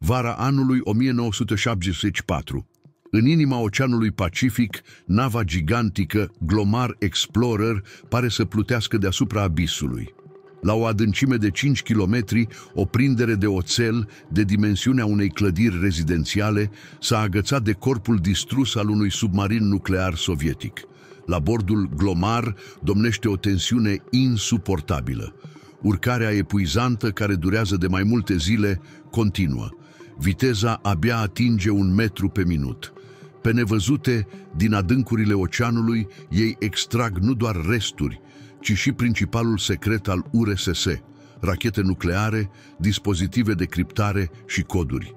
Vara anului 1974. În inima Oceanului Pacific, nava gigantică Glomar Explorer pare să plutească deasupra abisului. La o adâncime de 5 km, o prindere de oțel de dimensiunea unei clădiri rezidențiale s-a agățat de corpul distrus al unui submarin nuclear sovietic. La bordul Glomar domnește o tensiune insuportabilă. Urcarea epuizantă, care durează de mai multe zile, continuă. Viteza abia atinge 1 metru pe minut. Pe nevăzute, din adâncurile oceanului, ei extrag nu doar resturi, ci și principalul secret al URSS, rachete nucleare, dispozitive de criptare și coduri.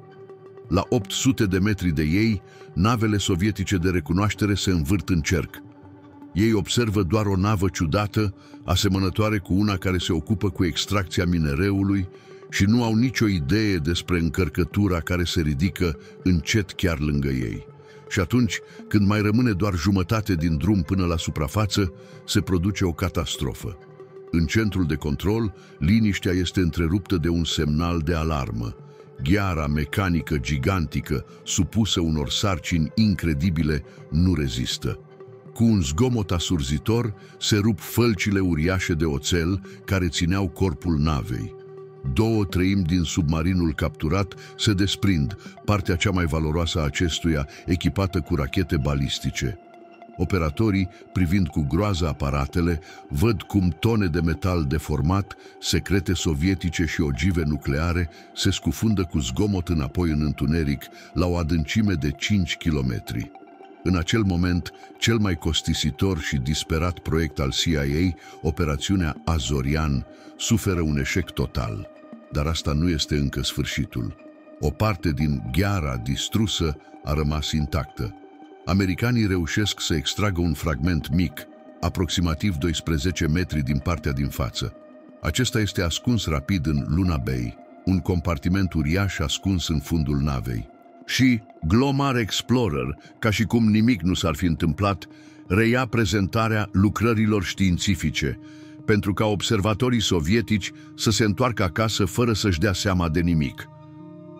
La 800 de metri de ei, navele sovietice de recunoaștere se învârt în cerc. Ei observă doar o navă ciudată, asemănătoare cu una care se ocupă cu extracția minereului, și nu au nicio idee despre încărcătura care se ridică încet chiar lângă ei. Și atunci, când mai rămâne doar jumătate din drum până la suprafață, se produce o catastrofă. În centrul de control, liniștea este întreruptă de un semnal de alarmă. Gheara mecanică gigantică, supusă unor sarcini incredibile, nu rezistă. Cu un zgomot asurzitor, se rup fălcile uriașe de oțel care țineau corpul navei. 2/3 din submarinul capturat se desprind, partea cea mai valoroasă a acestuia, echipată cu rachete balistice. Operatorii, privind cu groază aparatele, văd cum tone de metal deformat, secrete sovietice și ogive nucleare se scufundă cu zgomot înapoi în întuneric, la o adâncime de 5 kilometri. În acel moment, cel mai costisitor și disperat proiect al CIA, operațiunea Azorian, suferă un eșec total. Dar asta nu este încă sfârșitul. O parte din gheara distrusă a rămas intactă. Americanii reușesc să extragă un fragment mic, aproximativ 12 metri din partea din față. Acesta este ascuns rapid în Luna Bay, un compartiment uriaș ascuns în fundul navei. Și Glomar Explorer, ca și cum nimic nu s-ar fi întâmplat, reia prezentarea lucrărilor științifice, pentru ca observatorii sovietici să se întoarcă acasă fără să-și dea seama de nimic.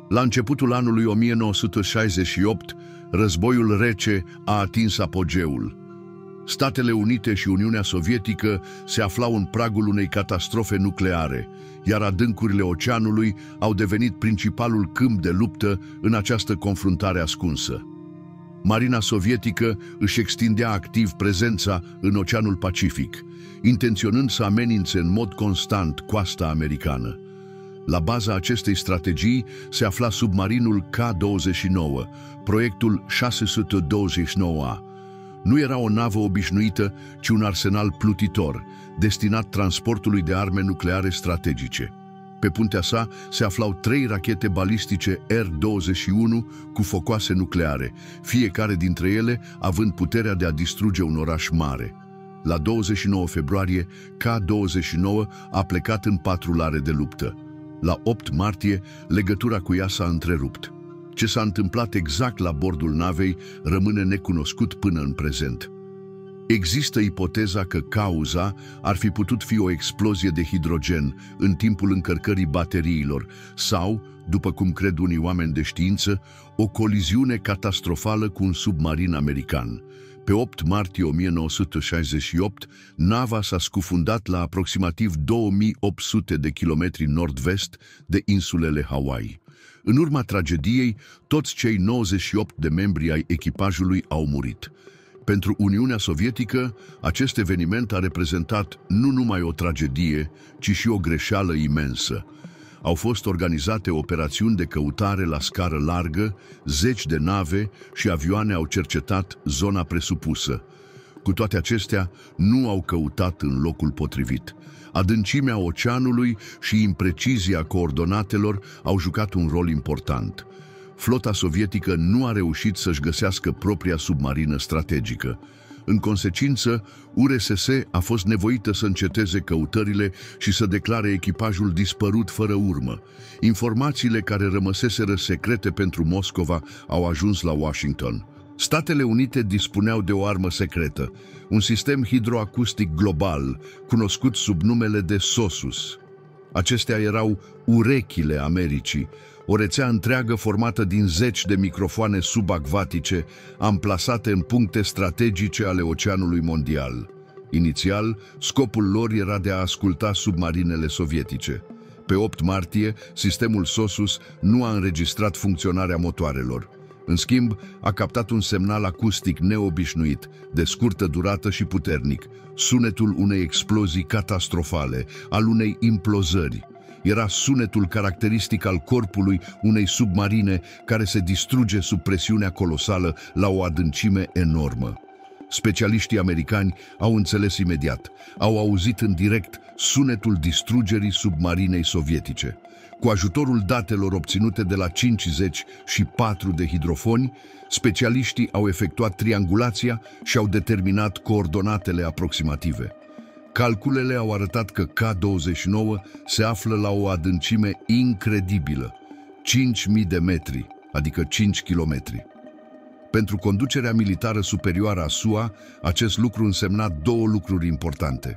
La începutul anului 1968, războiul rece a atins apogeul. Statele Unite și Uniunea Sovietică se aflau în pragul unei catastrofe nucleare, iar adâncurile oceanului au devenit principalul câmp de luptă în această confruntare ascunsă. Marina sovietică își extindea activ prezența în Oceanul Pacific, intenționând să amenințe în mod constant coasta americană. La baza acestei strategii se afla submarinul K-29, proiectul 629A. Nu era o navă obișnuită, ci un arsenal plutitor, destinat transportului de arme nucleare strategice. Pe puntea sa se aflau 3 rachete balistice R-21 cu focoase nucleare, fiecare dintre ele având puterea de a distruge un oraș mare. La 29 februarie, K-29 a plecat în patrulare de luptă. La 8 martie, legătura cu ea s-a întrerupt. Ce s-a întâmplat exact la bordul navei rămâne necunoscut până în prezent. Există ipoteza că cauza ar fi putut fi o explozie de hidrogen în timpul încărcării bateriilor sau, după cum cred unii oameni de știință, o coliziune catastrofală cu un submarin american. Pe 8 martie 1968, nava s-a scufundat la aproximativ 2800 de kilometri nord-vest de insulele Hawaii. În urma tragediei, toți cei 98 de membri ai echipajului au murit. Pentru Uniunea Sovietică, acest eveniment a reprezentat nu numai o tragedie, ci și o greșeală imensă. Au fost organizate operațiuni de căutare la scară largă, 10 de nave și avioane au cercetat zona presupusă. Cu toate acestea, nu au căutat în locul potrivit. Adâncimea oceanului și imprecizia coordonatelor au jucat un rol important. Flota sovietică nu a reușit să-și găsească propria submarină strategică. În consecință, URSS a fost nevoită să înceteze căutările și să declare echipajul dispărut fără urmă. Informațiile care rămăseseră secrete pentru Moscova au ajuns la Washington. Statele Unite dispuneau de o armă secretă, un sistem hidroacustic global, cunoscut sub numele de SOSUS. Acestea erau urechile Americii, o rețea întreagă formată din zeci de microfoane subacvatice amplasate în puncte strategice ale Oceanului Mondial. Inițial, scopul lor era de a asculta submarinele sovietice. Pe 8 martie, sistemul SOSUS nu a înregistrat funcționarea motoarelor. În schimb, a captat un semnal acustic neobișnuit, de scurtă durată și puternic, sunetul unei explozii catastrofale, al unei implozări. Era sunetul caracteristic al corpului unei submarine care se distruge sub presiunea colosală la o adâncime enormă. Specialiștii americani au înțeles imediat, au auzit în direct sunetul distrugerii submarinei sovietice. Cu ajutorul datelor obținute de la 54 de hidrofoni, specialiștii au efectuat triangulația și au determinat coordonatele aproximative. Calculele au arătat că K-29 se află la o adâncime incredibilă, 5.000 de metri, adică 5 kilometri. Pentru conducerea militară superioară a SUA, acest lucru însemna două lucruri importante.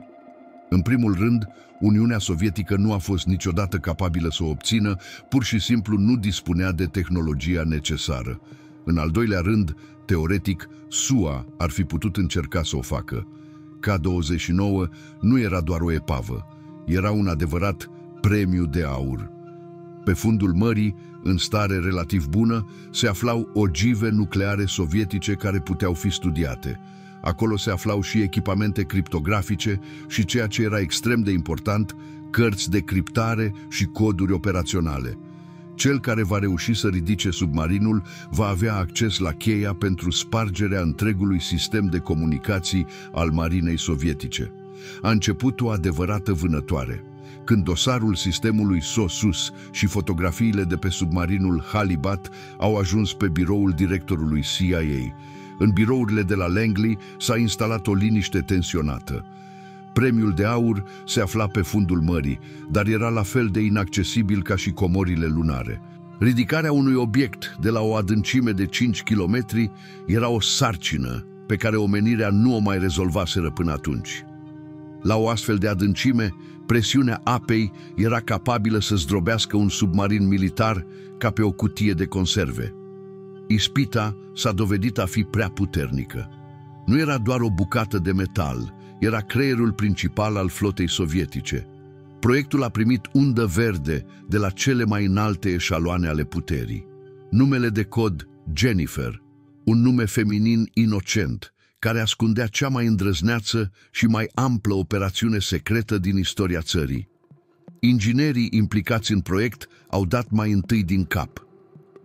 În primul rând, Uniunea Sovietică nu a fost niciodată capabilă să o obțină, pur și simplu nu dispunea de tehnologia necesară. În al doilea rând, teoretic, SUA ar fi putut încerca să o facă. K-29 nu era doar o epavă, era un adevărat premiu de aur. Pe fundul mării, în stare relativ bună, se aflau ogive nucleare sovietice care puteau fi studiate. Acolo se aflau și echipamente criptografice și, ceea ce era extrem de important, cărți de criptare și coduri operaționale. Cel care va reuși să ridice submarinul va avea acces la cheia pentru spargerea întregului sistem de comunicații al marinei sovietice. A început o adevărată vânătoare. Când dosarul sistemului SOSUS și fotografiile de pe submarinul Halibat au ajuns pe biroul directorului CIA, în birourile de la Langley s-a instalat o liniște tensionată. Premiul de aur se afla pe fundul mării, dar era la fel de inaccesibil ca și comorile lunare. Ridicarea unui obiect de la o adâncime de 5 km era o sarcină pe care omenirea nu o mai rezolvaseră până atunci. La o astfel de adâncime, presiunea apei era capabilă să zdrobească un submarin militar ca pe o cutie de conserve. Ispita s-a dovedit a fi prea puternică. Nu era doar o bucată de metal, era creierul principal al flotei sovietice. Proiectul a primit undă verde de la cele mai înalte eșaloane ale puterii. Numele de cod Jennifer, un nume feminin inocent, care ascundea cea mai îndrăzneață și mai amplă operațiune secretă din istoria țării. Inginerii implicați în proiect au dat mai întâi din cap.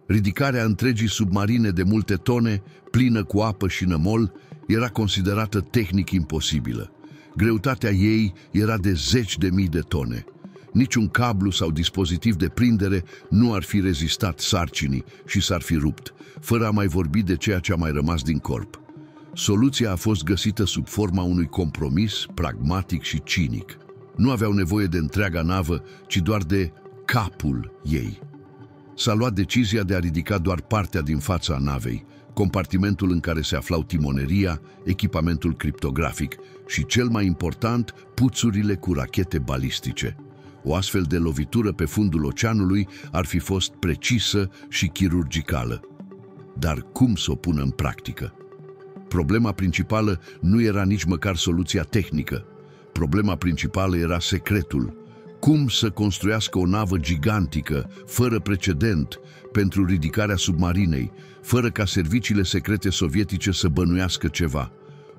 Ridicarea întregii submarine de multe tone, plină cu apă și nămol, era considerată tehnic imposibilă. Greutatea ei era de 10.000 de tone. Niciun cablu sau dispozitiv de prindere nu ar fi rezistat sarcinii și s-ar fi rupt, fără a mai vorbi de ceea ce a mai rămas din corp. Soluția a fost găsită sub forma unui compromis pragmatic și cinic. Nu aveau nevoie de întreaga navă, ci doar de capul ei. S-a luat decizia de a ridica doar partea din fața navei, compartimentul în care se aflau timoneria, echipamentul criptografic și, cel mai important, puțurile cu rachete balistice. O astfel de lovitură pe fundul oceanului ar fi fost precisă și chirurgicală. Dar cum să o pună în practică? Problema principală nu era nici măcar soluția tehnică. Problema principală era secretul. Cum să construiască o navă gigantică, fără precedent, pentru ridicarea submarinei, fără ca serviciile secrete sovietice să bănuiască ceva.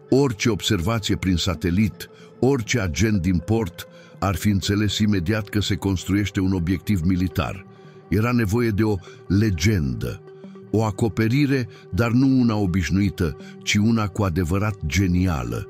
Orice observație prin satelit, orice agent din port ar fi înțeles imediat că se construiește un obiectiv militar. Era nevoie de o legendă, o acoperire, dar nu una obișnuită, ci una cu adevărat genială.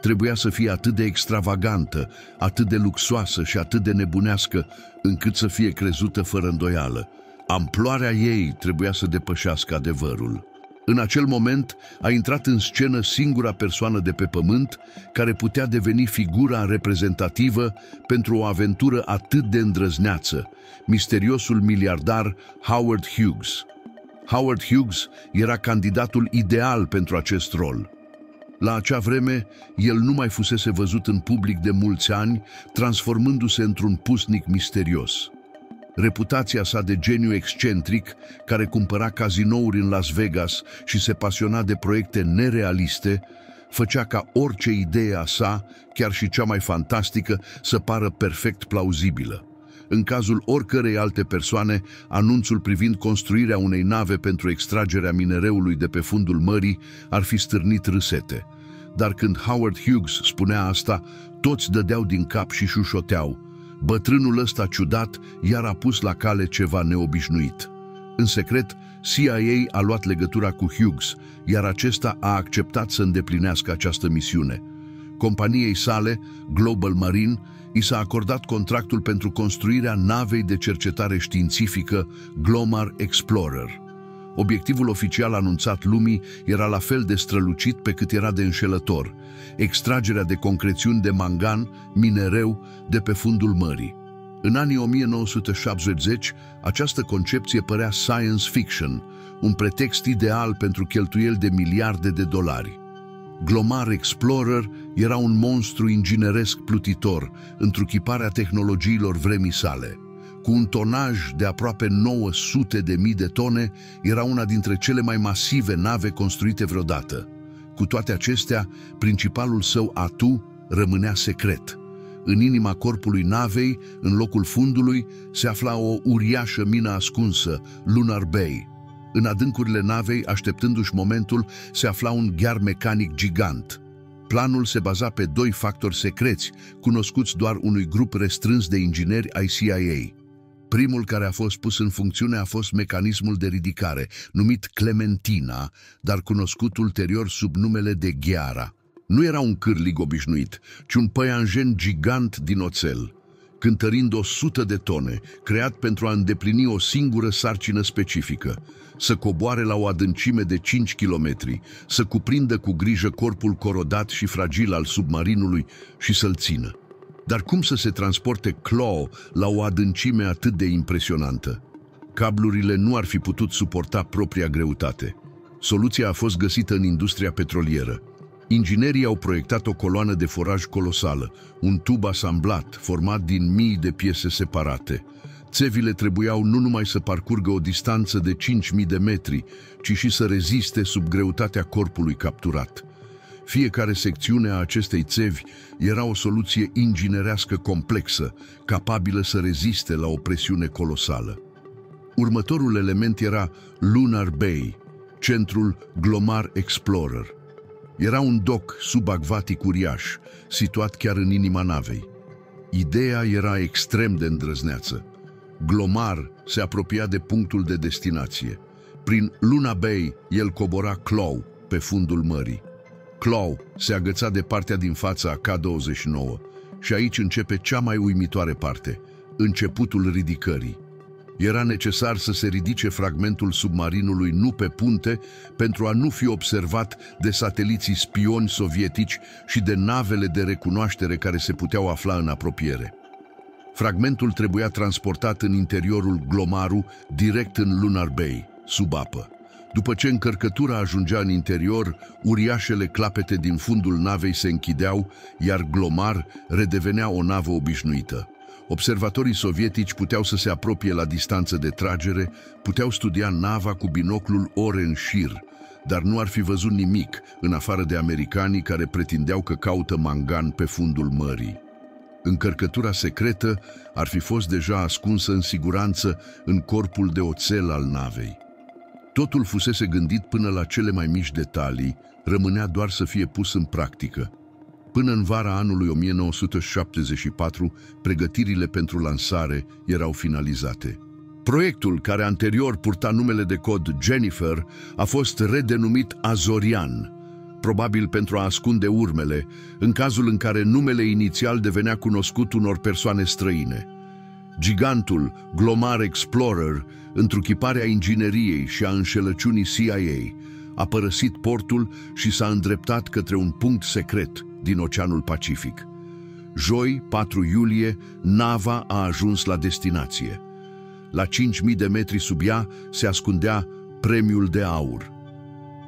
Trebuia să fie atât de extravagantă, atât de luxoasă și atât de nebunească, încât să fie crezută fără îndoială. Amploarea ei trebuia să depășească adevărul. În acel moment a intrat în scenă singura persoană de pe pământ care putea deveni figura reprezentativă pentru o aventură atât de îndrăzneață, misteriosul miliardar Howard Hughes. Howard Hughes era candidatul ideal pentru acest rol. La acea vreme, el nu mai fusese văzut în public de mulți ani, transformându-se într-un pusnic misterios. Reputația sa de geniu excentric, care cumpăra cazinouri în Las Vegas și se pasiona de proiecte nerealiste, făcea ca orice idee a sa, chiar și cea mai fantastică, să pară perfect plauzibilă. În cazul oricărei alte persoane, anunțul privind construirea unei nave pentru extragerea minereului de pe fundul mării ar fi stârnit râsete. Dar când Howard Hughes spunea asta, toți dădeau din cap și șușoteau. Bătrânul ăsta ciudat iar a pus la cale ceva neobișnuit. În secret, CIA a luat legătura cu Hughes, iar acesta a acceptat să îndeplinească această misiune. Companiei sale, Global Marine, i s-a acordat contractul pentru construirea navei de cercetare științifică Glomar Explorer. Obiectivul oficial anunțat lumii era la fel de strălucit pe cât era de înșelător: extragerea de concrețiuni de mangan, minereu, de pe fundul mării. În anii 1970, această concepție părea science fiction, un pretext ideal pentru cheltuieli de miliarde de dolari. Glomar Explorer era un monstru ingineresc plutitor, întruchiparea tehnologiilor vremii sale. Cu un tonaj de aproape 900.000 de tone, era una dintre cele mai masive nave construite vreodată. Cu toate acestea, principalul său atu rămânea secret. În inima corpului navei, în locul fundului, se afla o uriașă mină ascunsă, Lunar Bay. În adâncurile navei, așteptându-și momentul, se afla un ghear mecanic gigant. Planul se baza pe doi factori secreți, cunoscuți doar unui grup restrâns de ingineri ai CIA. Primul care a fost pus în funcțiune a fost mecanismul de ridicare, numit Clementina, dar cunoscut ulterior sub numele de Gheara. Nu era un cârlig obișnuit, ci un păianjen gigant din oțel, cântărind 100 de tone, creat pentru a îndeplini o singură sarcină specifică: să coboare la o adâncime de 5 kilometri, să cuprindă cu grijă corpul corodat și fragil al submarinului și să-l țină. Dar cum să se transporte Claw la o adâncime atât de impresionantă? Cablurile nu ar fi putut suporta propria greutate. Soluția a fost găsită în industria petrolieră. Inginerii au proiectat o coloană de foraj colosală, un tub asamblat, format din mii de piese separate. Țevile trebuiau nu numai să parcurgă o distanță de 5.000 de metri, ci și să reziste sub greutatea corpului capturat. Fiecare secțiune a acestei țevi era o soluție inginerească complexă, capabilă să reziste la o presiune colosală. Următorul element era Lunar Bay, centrul Glomar Explorer. Era un doc subacvatic uriaș, situat chiar în inima navei. Ideea era extrem de îndrăzneață. Glomar se apropia de punctul de destinație. Prin Luna Bay, el cobora Claw pe fundul mării. Claw se agăța de partea din față a K-29 și aici începe cea mai uimitoare parte, începutul ridicării. Era necesar să se ridice fragmentul submarinului nu pe punte pentru a nu fi observat de sateliții spioni sovietici și de navele de recunoaștere care se puteau afla în apropiere. Fragmentul trebuia transportat în interiorul Glomaru, direct în Lunar Bay, sub apă. După ce încărcătura ajungea în interior, uriașele clapete din fundul navei se închideau, iar Glomar redevenea o navă obișnuită. Observatorii sovietici puteau să se apropie la distanță de tragere, puteau studia nava cu binoclul ore în șir, dar nu ar fi văzut nimic, în afară de americanii care pretindeau că caută mangan pe fundul mării. Încărcătura secretă ar fi fost deja ascunsă în siguranță în corpul de oțel al navei. Totul fusese gândit până la cele mai mici detalii, rămânea doar să fie pus în practică. Până în vara anului 1974, pregătirile pentru lansare erau finalizate. Proiectul, care anterior purta numele de cod Jennifer, a fost redenumit Azorian, probabil pentru a ascunde urmele, în cazul în care numele inițial devenea cunoscut unor persoane străine. Gigantul Glomar Explorer, întruchiparea ingineriei și a înșelăciunii CIA, a părăsit portul și s-a îndreptat către un punct secret din Oceanul Pacific. Joi, 4 iulie, nava a ajuns la destinație. La 5.000 de metri sub ea se ascundea premiul de aur.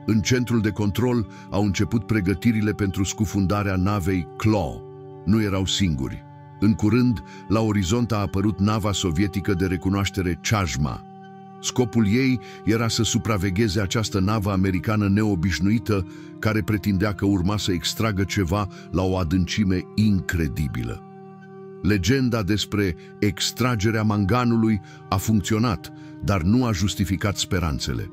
În centrul de control au început pregătirile pentru scufundarea navei Claw. Nu erau singuri. În curând, la orizont a apărut nava sovietică de recunoaștere Chajma. Scopul ei era să supravegheze această navă americană neobișnuită, care pretindea că urma să extragă ceva la o adâncime incredibilă. Legenda despre extragerea manganului a funcționat, dar nu a justificat speranțele.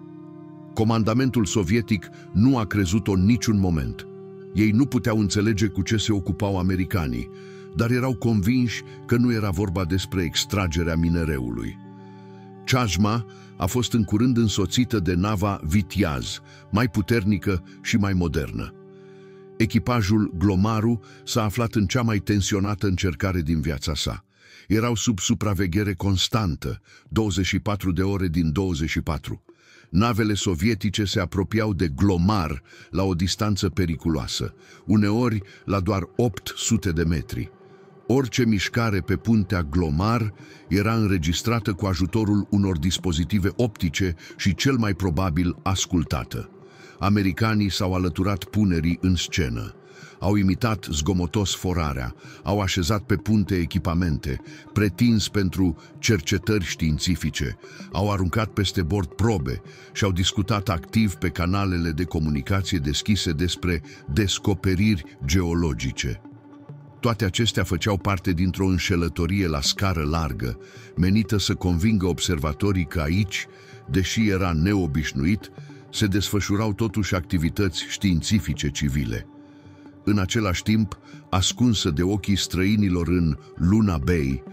Comandamentul sovietic nu a crezut-o în niciun moment. Ei nu puteau înțelege cu ce se ocupau americanii, dar erau convinși că nu era vorba despre extragerea minereului. Chajma a fost în curând însoțită de nava Vityaz, mai puternică și mai modernă. Echipajul Glomaru s-a aflat în cea mai tensionată încercare din viața sa. Erau sub supraveghere constantă, 24 de ore din 24. Navele sovietice se apropiau de Glomar la o distanță periculoasă, uneori la doar 800 de metri. Orice mișcare pe puntea Glomar era înregistrată cu ajutorul unor dispozitive optice și cel mai probabil ascultată. Americanii s-au alăturat punerii în scenă. Au imitat zgomotos forarea, au așezat pe punte echipamente, pretins pentru cercetări științifice, au aruncat peste bord probe și au discutat activ pe canalele de comunicație deschise despre descoperiri geologice. Toate acestea făceau parte dintr-o înșelătorie la scară largă, menită să convingă observatorii că aici, deși era neobișnuit, se desfășurau totuși activități științifice civile. În același timp, ascunsă de ochii străinilor în Luna Bay,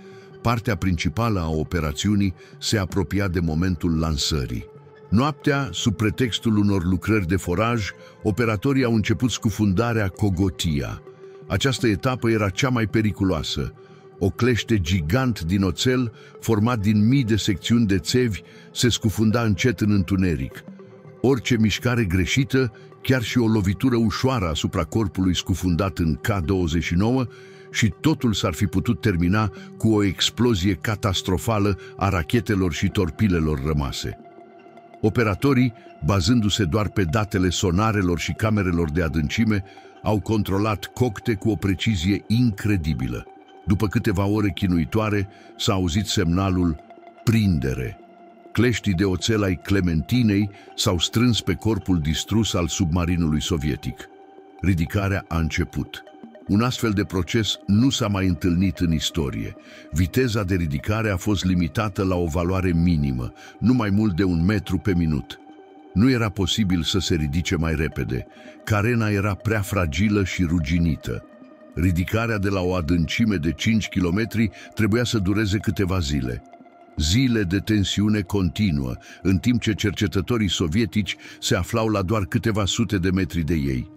partea principală a operațiunii se apropia de momentul lansării. Noaptea, sub pretextul unor lucrări de foraj, operatorii au început scufundarea Cogotia. Această etapă era cea mai periculoasă. O clește gigant din oțel, format din mii de secțiuni de țevi, se scufunda încet în întuneric. Orice mișcare greșită, chiar și o lovitură ușoară asupra corpului scufundat în K-29, și totul s-ar fi putut termina cu o explozie catastrofală a rachetelor și torpilelor rămase. Operatorii, bazându-se doar pe datele sonarelor și camerelor de adâncime, au controlat cocte cu o precizie incredibilă. După câteva ore chinuitoare, s-a auzit semnalul prindere. Cleștii de oțel ai Clementinei s-au strâns pe corpul distrus al submarinului sovietic. Ridicarea a început. Un astfel de proces nu s-a mai întâlnit în istorie. Viteza de ridicare a fost limitată la o valoare minimă, nu mai mult de 1 metru pe minut. Nu era posibil să se ridice mai repede. Carena era prea fragilă și ruginită. Ridicarea de la o adâncime de 5 km trebuia să dureze câteva zile. Zile de tensiune continuă, în timp ce cercetătorii sovietici se aflau la doar câteva sute de metri de ei.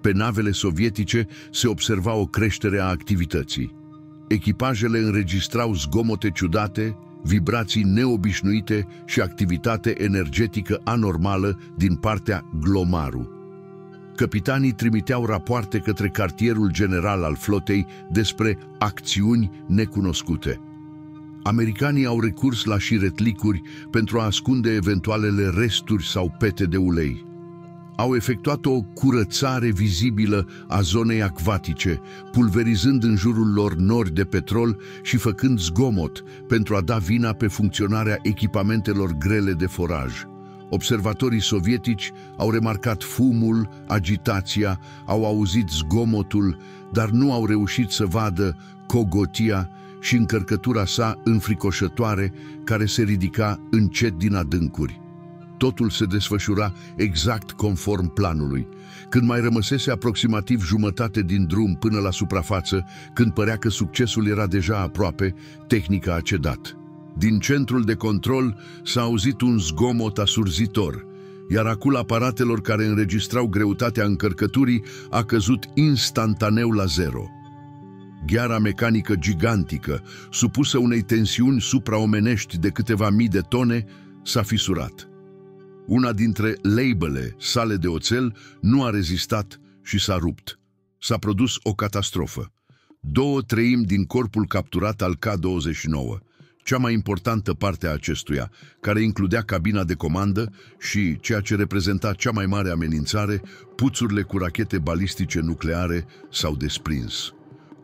Pe navele sovietice se observa o creștere a activității. Echipajele înregistrau zgomote ciudate, vibrații neobișnuite și activitate energetică anormală din partea Glomaru. Capitanii trimiteau rapoarte către cartierul general al flotei despre acțiuni necunoscute. Americanii au recurs la șiretlicuri pentru a ascunde eventualele resturi sau pete de ulei. Au efectuat o curățare vizibilă a zonei acvatice, pulverizând în jurul lor nori de petrol și făcând zgomot pentru a da vina pe funcționarea echipamentelor grele de foraj. Observatorii sovietici au remarcat fumul, agitația, au auzit zgomotul, dar nu au reușit să vadă Cogotia și încărcătura sa înfricoșătoare care se ridica încet din adâncuri. Totul se desfășura exact conform planului. Când mai rămăsese aproximativ jumătate din drum până la suprafață, când părea că succesul era deja aproape, tehnica a cedat. Din centrul de control s-a auzit un zgomot asurzitor, iar acul aparatelor care înregistrau greutatea încărcăturii a căzut instantaneu la zero. Gheara mecanică gigantică, supusă unei tensiuni supraomenești de câteva mii de tone, s-a fisurat. Una dintre leibele sale de oțel nu a rezistat și s-a rupt. S-a produs o catastrofă. 2/3 din corpul capturat al K-29, cea mai importantă parte a acestuia, care includea cabina de comandă și, ceea ce reprezenta cea mai mare amenințare, puțurile cu rachete balistice nucleare, s-au desprins.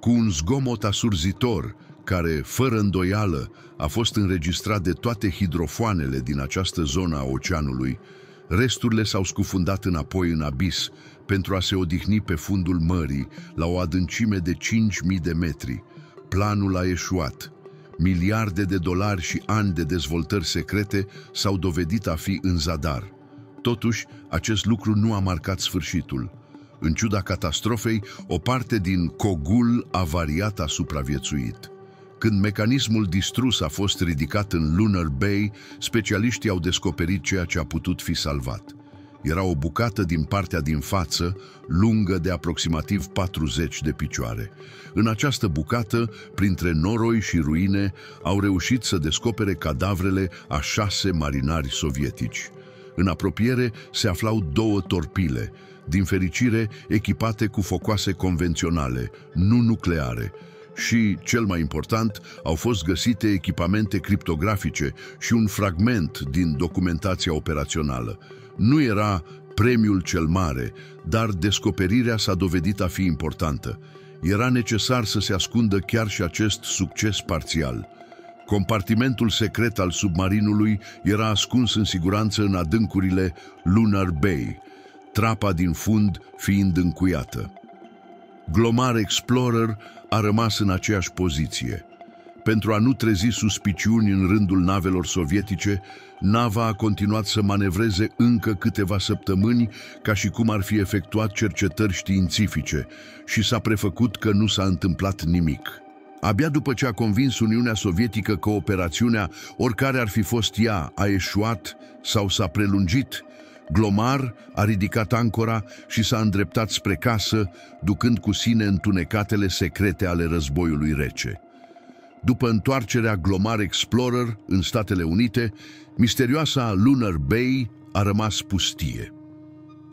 Cu un zgomot asurzitor, care, fără îndoială, a fost înregistrat de toate hidrofoanele din această zonă a oceanului, resturile s-au scufundat înapoi în abis pentru a se odihni pe fundul mării, la o adâncime de 5.000 de metri. Planul a eșuat. Miliarde de dolari și ani de dezvoltări secrete s-au dovedit a fi în zadar. Totuși, acest lucru nu a marcat sfârșitul. În ciuda catastrofei, o parte din cogul avariat a supraviețuit. Când mecanismul distrus a fost ridicat în Lunar Bay, specialiștii au descoperit ceea ce a putut fi salvat. Era o bucată din partea din față, lungă de aproximativ 40 de picioare. În această bucată, printre noroi și ruine, au reușit să descopere cadavrele a 6 marinari sovietici. În apropiere se aflau 2 torpile, din fericire echipate cu focoase convenționale, nu nucleare. Și, cel mai important, au fost găsite echipamente criptografice și un fragment din documentația operațională. Nu era premiul cel mare, dar descoperirea s-a dovedit a fi importantă. Era necesar să se ascundă chiar și acest succes parțial. Compartimentul secret al submarinului era ascuns în siguranță în adâncurile Lunar Bay, trapa din fund fiind încuiată. Glomar Explorer a rămas în aceeași poziție. Pentru a nu trezi suspiciuni în rândul navelor sovietice, nava a continuat să manevreze încă câteva săptămâni, ca și cum ar fi efectuat cercetări științifice, și s-a prefăcut că nu s-a întâmplat nimic. Abia după ce a convins Uniunea Sovietică că operațiunea, oricare ar fi fost ea, a eșuat sau s-a prelungit, Glomar a ridicat ancora și s-a îndreptat spre casă, ducând cu sine întunecatele secrete ale războiului rece. După întoarcerea Glomar Explorer în Statele Unite, misterioasa Lunar Bay a rămas pustie.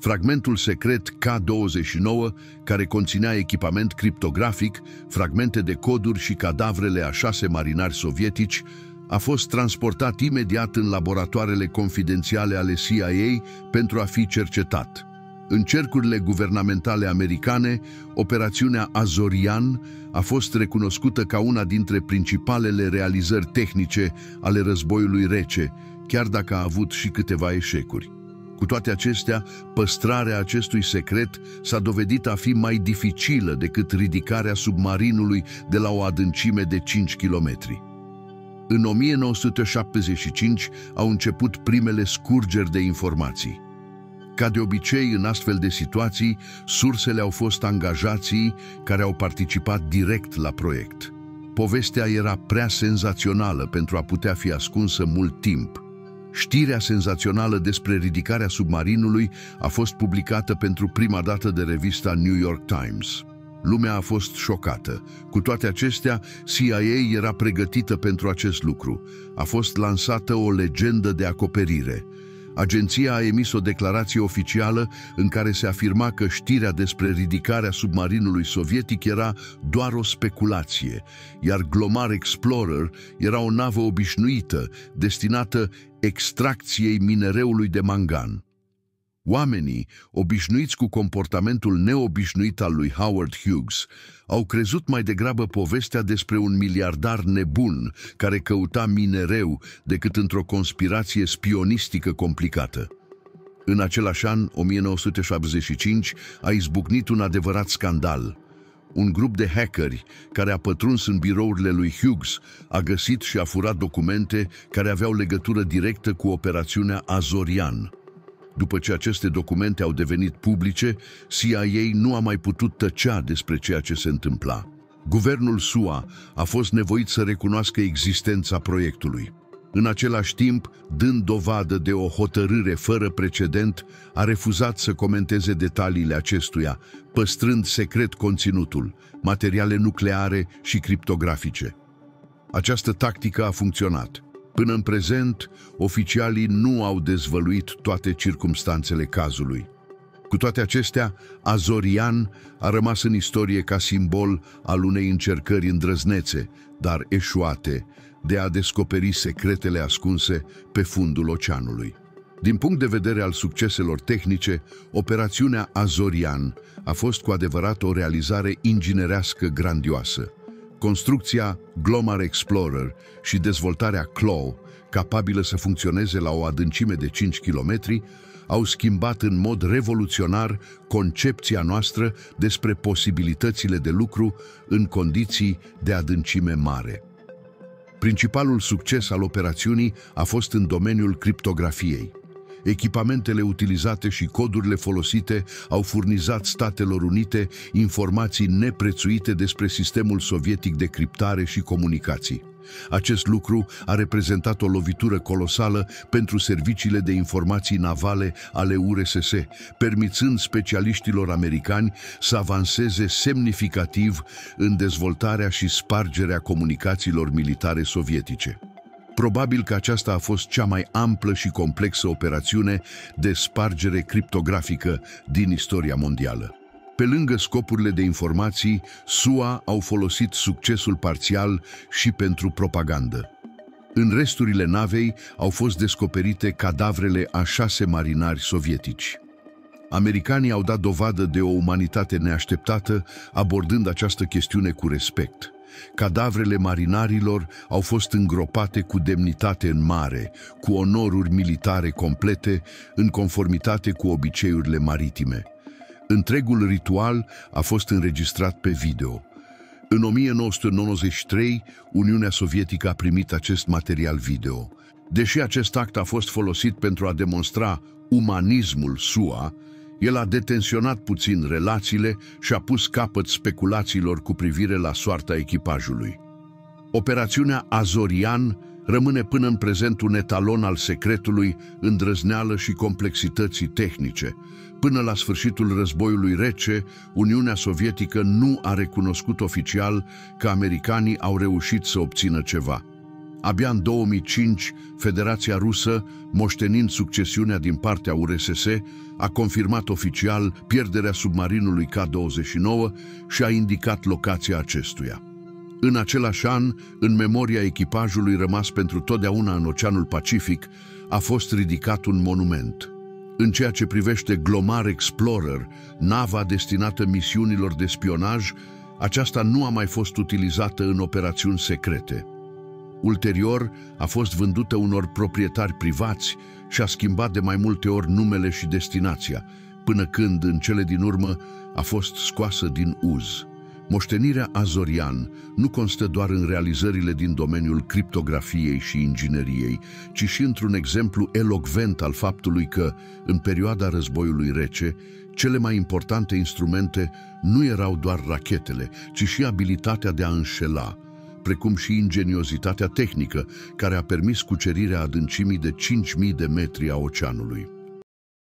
Fragmentul secret K-29, care conținea echipament criptografic, fragmente de coduri și cadavrele a 6 marinari sovietici, a fost transportat imediat în laboratoarele confidențiale ale CIA pentru a fi cercetat. În cercurile guvernamentale americane, operațiunea Azorian a fost recunoscută ca una dintre principalele realizări tehnice ale războiului rece, chiar dacă a avut și câteva eșecuri. Cu toate acestea, păstrarea acestui secret s-a dovedit a fi mai dificilă decât ridicarea submarinului de la o adâncime de 5 kilometri. În 1975 au început primele scurgeri de informații. Ca de obicei, în astfel de situații, sursele au fost angajații care au participat direct la proiect. Povestea era prea senzațională pentru a putea fi ascunsă mult timp. Știrea senzațională despre ridicarea submarinului a fost publicată pentru prima dată de revista New York Times. Lumea a fost șocată. Cu toate acestea, CIA era pregătită pentru acest lucru. A fost lansată o legendă de acoperire. Agenția a emis o declarație oficială în care se afirma că știrea despre ridicarea submarinului sovietic era doar o speculație, iar Glomar Explorer era o navă obișnuită, destinată extracției minereului de mangan. Oamenii, obișnuiți cu comportamentul neobișnuit al lui Howard Hughes, au crezut mai degrabă povestea despre un miliardar nebun care căuta minereu decât într-o conspirație spionistică complicată. În același an, 1975, a izbucnit un adevărat scandal. Un grup de hackeri care a pătruns în birourile lui Hughes a găsit și a furat documente care aveau legătură directă cu operațiunea Azorian. După ce aceste documente au devenit publice, CIA nu a mai putut tăcea despre ceea ce se întâmpla. Guvernul SUA a fost nevoit să recunoască existența proiectului. În același timp, dând dovadă de o hotărâre fără precedent, a refuzat să comenteze detaliile acestuia, păstrând secret conținutul, materiale nucleare și criptografice. Această tactică a funcționat. Până în prezent, oficialii nu au dezvăluit toate circumstanțele cazului. Cu toate acestea, Azorian a rămas în istorie ca simbol al unei încercări îndrăznețe, dar eșuate, de a descoperi secretele ascunse pe fundul oceanului. Din punct de vedere al succeselor tehnice, operațiunea Azorian a fost cu adevărat o realizare inginerească grandioasă. Construcția Glomar Explorer și dezvoltarea Claw, capabilă să funcționeze la o adâncime de 5 km, au schimbat în mod revoluționar concepția noastră despre posibilitățile de lucru în condiții de adâncime mare. Principalul succes al operațiunii a fost în domeniul criptografiei. Echipamentele utilizate și codurile folosite au furnizat Statelor Unite informații neprețuite despre sistemul sovietic de criptare și comunicații. Acest lucru a reprezentat o lovitură colosală pentru serviciile de informații navale ale URSS, permițând specialiștilor americani să avanseze semnificativ în dezvoltarea și spargerea comunicațiilor militare sovietice. Probabil că aceasta a fost cea mai amplă și complexă operațiune de spargere criptografică din istoria mondială. Pe lângă scopurile de informații, SUA au folosit succesul parțial și pentru propagandă. În resturile navei au fost descoperite cadavrele a 6 marinari sovietici. Americanii au dat dovadă de o umanitate neașteptată, abordând această chestiune cu respect. Cadavrele marinarilor au fost îngropate cu demnitate în mare, cu onoruri militare complete, în conformitate cu obiceiurile maritime. Întregul ritual a fost înregistrat pe video. În 1993, Uniunea Sovietică a primit acest material video. Deși acest act a fost folosit pentru a demonstra umanismul SUA, el a detensionat puțin relațiile și a pus capăt speculațiilor cu privire la soarta echipajului. Operațiunea Azorian rămâne până în prezent un etalon al secretului, îndrăzneală și complexității tehnice. Până la sfârșitul războiului rece, Uniunea Sovietică nu a recunoscut oficial că americanii au reușit să obțină ceva. Abia în 2005, Federația Rusă, moștenind succesiunea din partea URSS, a confirmat oficial pierderea submarinului K-29 și a indicat locația acestuia. În același an, în memoria echipajului rămas pentru totdeauna în Oceanul Pacific, a fost ridicat un monument. În ceea ce privește Glomar Explorer, nava destinată misiunilor de spionaj, aceasta nu a mai fost utilizată în operațiuni secrete. Ulterior, a fost vândută unor proprietari privați și a schimbat de mai multe ori numele și destinația, până când, în cele din urmă, a fost scoasă din uz. Moștenirea Azorian nu constă doar în realizările din domeniul criptografiei și ingineriei, ci și într-un exemplu elocvent al faptului că, în perioada războiului rece, cele mai importante instrumente nu erau doar rachetele, ci și abilitatea de a înșela, precum și ingeniozitatea tehnică care a permis cucerirea adâncimii de 5.000 de metri a oceanului.